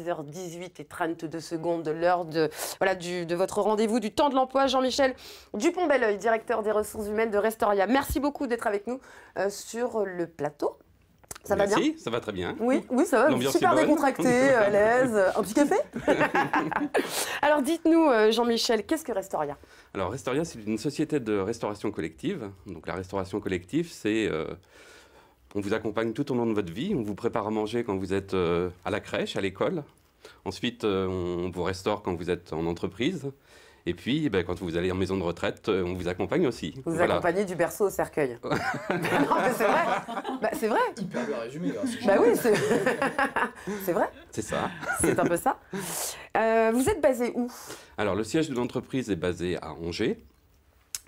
6h18 et 32 secondes, l'heure de, voilà, de votre rendez-vous du temps de l'emploi. Jean-Michel Dupont-Belleuil, directeur des ressources humaines de Restoria. Merci beaucoup d'être avec nous sur le plateau. Ça va bien? Merci, ça va très bien. Oui, oui, ça va. Super décontracté, à l'aise. Un petit café? Alors dites-nous, Jean-Michel, qu'est-ce que Restoria? Alors Restoria, c'est une société de restauration collective. Donc la restauration collective, c'est... on vous accompagne tout au long de votre vie. On vous prépare à manger quand vous êtes à la crèche, à l'école. Ensuite, on vous restaure quand vous êtes en entreprise. Et puis, ben, quand vous allez en maison de retraite, on vous accompagne aussi. Vous accompagnez du berceau au cercueil. Non, mais c'est vrai. Bah, c'est vrai. Hyper bien résumé. Hein, bah oui, c'est vrai. C'est ça. C'est un peu ça. Vous êtes basé où? Alors, le siège de l'entreprise est basé à Angers.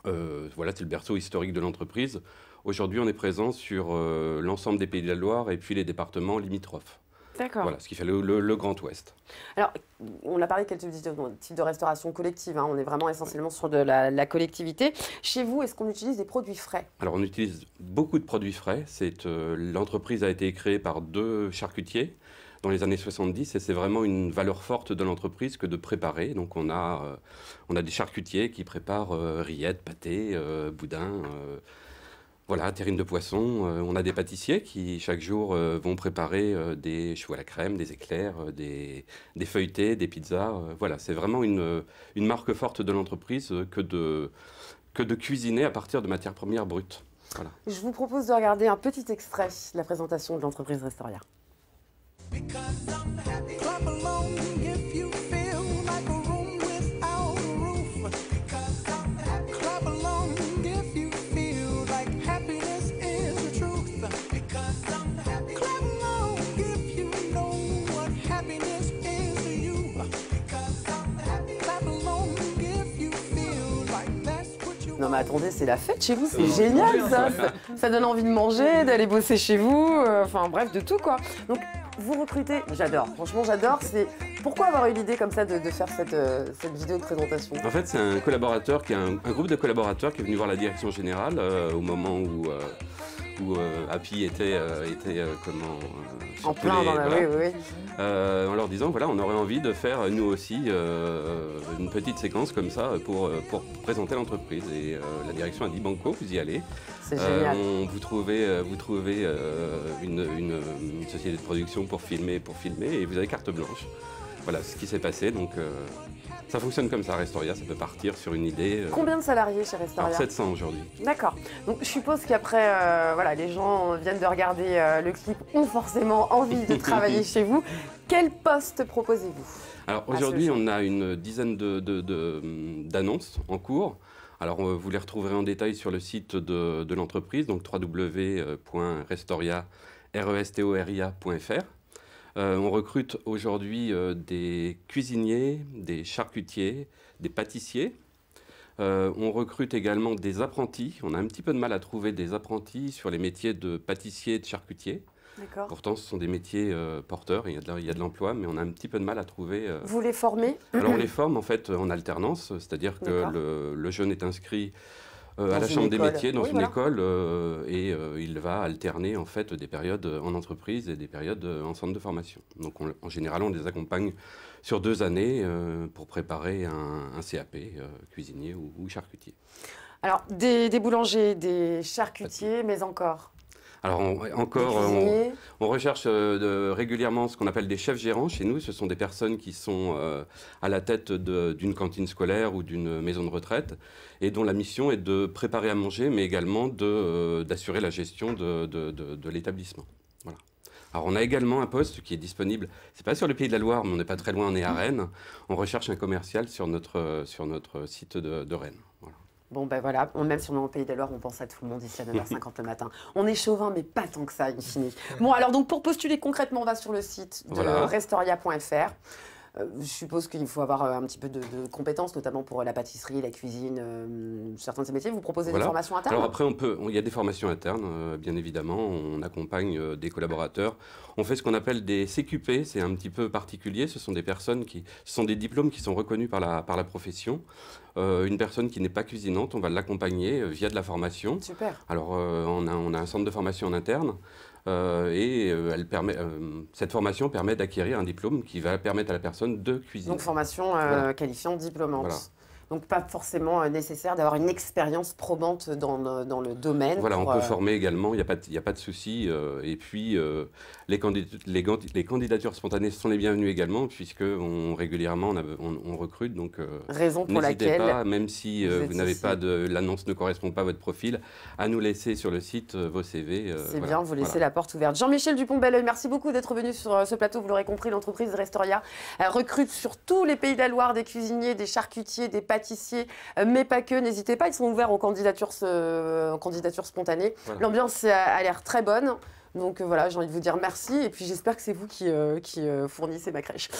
Voilà, c'est le berceau historique de l'entreprise. Aujourd'hui, on est présent sur l'ensemble des Pays de la Loire et puis les départements limitrophes. D'accord. Voilà, ce qui fait le Grand Ouest. Alors, on a parlé de quel type de restauration collective, hein. On est vraiment essentiellement sur de la collectivité. Chez vous, est-ce qu'on utilise des produits frais? Alors, on utilise beaucoup de produits frais. L'entreprise a été créée par 2 charcutiers dans les années 70 et c'est vraiment une valeur forte de l'entreprise que de préparer. Donc, on a des charcutiers qui préparent rillettes, pâtés, boudins, voilà, terrine de poisson. On a des pâtissiers qui, chaque jour, vont préparer des choux à la crème, des éclairs, des feuilletés, des pizzas. Voilà, c'est vraiment une marque forte de l'entreprise que de cuisiner à partir de matières premières brutes. Voilà. Je vous propose de regarder un petit extrait de la présentation de l'entreprise Restoria. Non mais attendez, c'est la fête chez vous, c'est génial ça. Ça donne envie de manger, d'aller bosser chez vous, enfin bref, de tout quoi. Donc vous recrutez, j'adore, franchement j'adore. Pourquoi avoir eu l'idée comme ça de faire cette vidéo de présentation? En fait, c'est un collaborateur, un groupe de collaborateurs qui est venu voir la direction générale au moment où Happy était en plein dans la... voilà. Oui. En leur disant, voilà, on aurait envie de faire nous aussi une petite séquence comme ça pour présenter l'entreprise. Et la direction a dit, banco, vous y allez. C'est génial. Vous trouvez une société de production pour filmer et vous avez carte blanche. Voilà ce qui s'est passé. Donc, ça fonctionne comme ça, Restoria, ça peut partir sur une idée. Combien de salariés chez Restoria? Alors 700 aujourd'hui. D'accord. Donc je suppose qu'après, voilà, les gens viennent de regarder le clip, ont forcément envie de travailler chez vous. Quel poste proposez-vous? Alors aujourd'hui, on a une dizaine d'annonces en cours. Alors vous les retrouverez en détail sur le site de l'entreprise, donc www.restoria.fr. On recrute aujourd'hui des cuisiniers, des charcutiers, des pâtissiers. On recrute également des apprentis. On a un petit peu de mal à trouver des apprentis sur les métiers de pâtissier et de charcutier. Pourtant, ce sont des métiers porteurs, il y a de l'emploi, mais on a un petit peu de mal à trouver... Vous les formez? Alors on les forme en fait en alternance, c'est-à-dire que le jeune est inscrit à la Chambre des métiers, dans une école, et il va alterner en fait des périodes en entreprise et des périodes en centre de formation. Donc en général, on les accompagne sur 2 années pour préparer un CAP, cuisinier ou charcutier. Alors des boulangers, des charcutiers, mais encore? Alors on recherche régulièrement ce qu'on appelle des chefs gérants. Chez nous, ce sont des personnes qui sont à la tête d'une cantine scolaire ou d'une maison de retraite et dont la mission est de préparer à manger, mais également d'assurer la gestion de l'établissement. Voilà. Alors on a également un poste qui est disponible, c'est pas sur le Pays de la Loire, mais on n'est pas très loin, on est à Rennes. On recherche un commercial sur notre site de Rennes. Voilà. Bon ben voilà, même si on est au Pays de la Loire, on pense à tout le monde ici à 9h50 le matin. On est chauvin, mais pas tant que ça, in fine. Bon alors donc pour postuler concrètement, on va sur le site de restoria.fr. Je suppose qu'il faut avoir un petit peu de compétences, notamment pour la pâtisserie, la cuisine, certains de ces métiers. Vous proposez des formations internes? Alors après, il y a des formations internes, bien évidemment. On accompagne des collaborateurs. On fait ce qu'on appelle des CQP, c'est un petit peu particulier. Ce sont des personnes ce sont des diplômes qui sont reconnus par la profession. Une personne qui n'est pas cuisinante, on va l'accompagner via de la formation. Super. Alors on a un centre de formation en interne. Cette formation permet d'acquérir un diplôme qui va permettre à la personne de cuisiner. Donc formation qualifiante, diplômante. Voilà. Donc pas forcément nécessaire d'avoir une expérience probante dans le domaine. Voilà, on peut former également, il n'y a pas de souci. Et puis les candidatures spontanées sont les bienvenues également, puisque régulièrement on recrute. Donc raison pour n'hésitez laquelle pas, même si vous n'avez pas l'annonce ne correspond pas à votre profil, à nous laisser sur le site vos CV. C'est bien, vous laissez la porte ouverte. Jean-Michel Dupont-Belleuil, merci beaucoup d'être venu sur ce plateau. Vous l'aurez compris, l'entreprise Restoria recrute sur tous les pays de la Loire des cuisiniers, des charcutiers, des pâtissiers, mais pas que. N'hésitez pas, ils sont ouverts aux candidatures spontanées. Voilà. L'ambiance a l'air très bonne. Donc voilà, j'ai envie de vous dire merci. Et puis j'espère que c'est vous qui fournissez ma crèche.